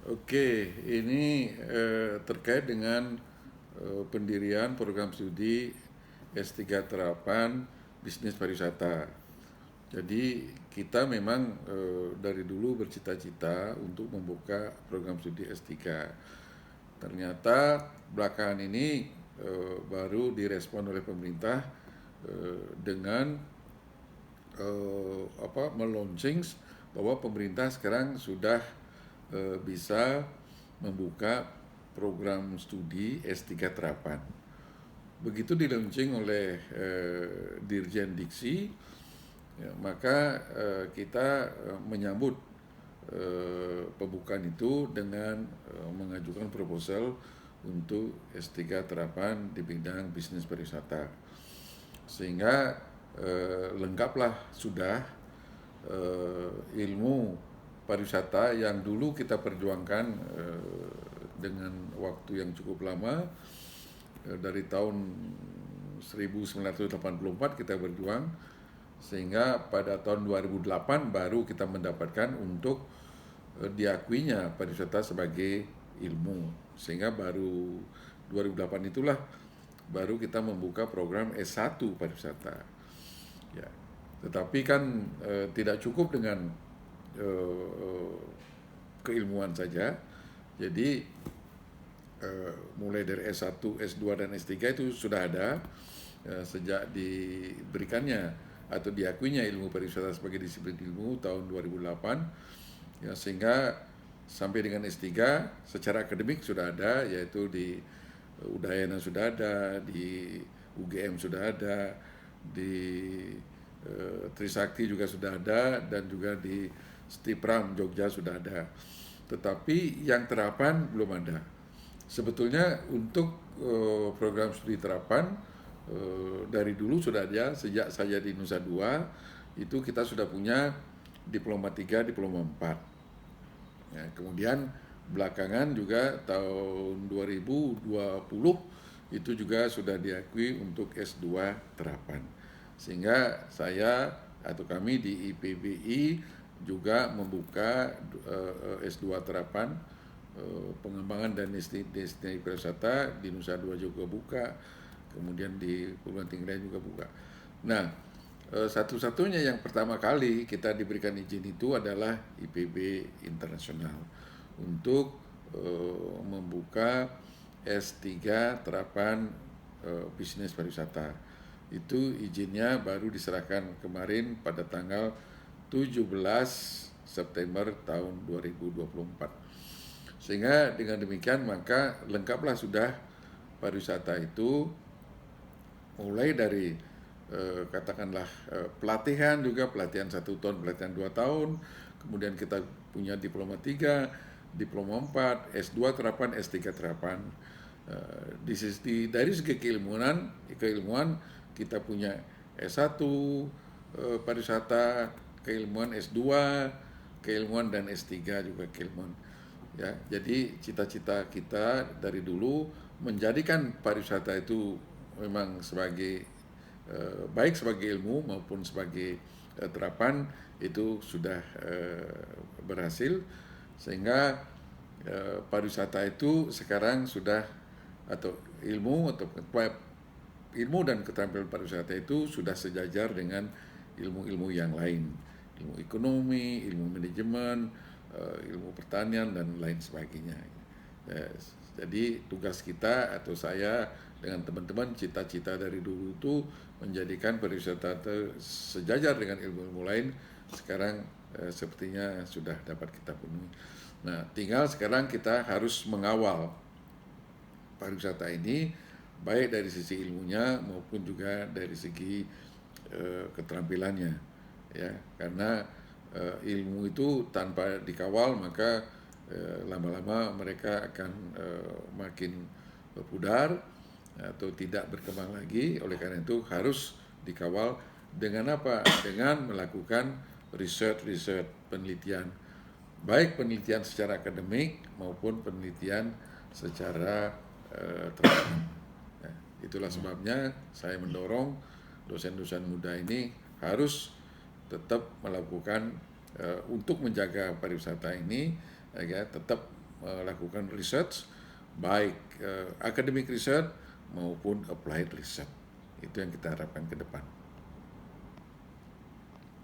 Oke, ini terkait dengan pendirian program studi S3 Terapan Bisnis Pariwisata. Jadi kita memang dari dulu bercita-cita untuk membuka program studi S3. Ternyata belakangan ini baru direspon oleh pemerintah dengan meluncing bahwa pemerintah sekarang sudah bisa membuka program studi S3 Terapan. Begitu dilaunching oleh Dirjen Diksi, ya, maka kita menyambut pembukaan itu dengan mengajukan proposal untuk S3 Terapan di bidang bisnis pariwisata. Sehingga lengkaplah sudah ilmu pariwisata yang dulu kita perjuangkan dengan waktu yang cukup lama, dari tahun 1984 kita berjuang, sehingga pada tahun 2008 baru kita mendapatkan untuk diakuinya pariwisata sebagai ilmu, sehingga baru 2008 itulah baru kita membuka program S1 pariwisata. Ya, tetapi kan tidak cukup dengan keilmuan saja. Jadi mulai dari S1, S2 dan S3 itu sudah ada sejak diberikannya atau diakuinya ilmu pariwisata sebagai disiplin ilmu tahun 2008, ya, sehingga sampai dengan S3 secara akademik sudah ada, yaitu di Udayana sudah ada, di UGM sudah ada, di Trisakti juga sudah ada, dan juga di Stipram Jogja sudah ada. Tetapi yang terapan belum ada. Sebetulnya untuk program studi terapan dari dulu sudah ada, sejak saya di Nusa Dua itu kita sudah punya diploma 3, diploma 4. Ya, kemudian belakangan juga tahun 2020 itu juga sudah diakui untuk S2 terapan. Sehingga saya atau kami di IPBI juga membuka S2 terapan pengembangan dan destinasi pariwisata di Nusa Dua juga buka, kemudian di perguruan tinggi lain juga buka. Nah, satu-satunya yang pertama kali kita diberikan izin itu adalah IPB Internasional untuk membuka S3 terapan bisnis pariwisata. Itu izinnya baru diserahkan kemarin pada tanggal 17 September tahun 2024. Sehingga dengan demikian maka lengkaplah sudah pariwisata itu, mulai dari katakanlah pelatihan, juga pelatihan 1 tahun, pelatihan 2 tahun, kemudian kita punya diploma 3, diploma 4, S2 terapan, S3 terapan. Dari segi keilmuan kita punya S1 pariwisata, keilmuan S2, keilmuan, dan S3 juga keilmuan. Ya, jadi cita-cita kita dari dulu menjadikan pariwisata itu memang sebagai baik sebagai ilmu maupun sebagai terapan itu sudah berhasil, sehingga pariwisata itu sekarang sudah, atau ilmu dan keterampilan pariwisata itu sudah sejajar dengan ilmu-ilmu yang lain, ilmu ekonomi, ilmu manajemen, ilmu pertanian, dan lain sebagainya. Jadi tugas kita atau saya dengan teman-teman, cita-cita dari dulu itu menjadikan pariwisata sejajar dengan ilmu-ilmu lain. Sekarang sepertinya sudah dapat kita penuhi. Nah, tinggal sekarang kita harus mengawal pariwisata ini baik dari sisi ilmunya maupun juga dari segi keterampilannya, ya, karena ilmu itu tanpa dikawal maka lama-lama mereka akan makin pudar atau tidak berkembang lagi. Oleh karena itu harus dikawal dengan apa? Dengan melakukan riset penelitian, baik penelitian secara akademik maupun penelitian secara terapan. Ya, itulah sebabnya saya mendorong dosen-dosen muda ini harus tetap melakukan untuk menjaga pariwisata ini, ya, tetap melakukan research, baik academic research maupun applied research. Itu yang kita harapkan ke depan.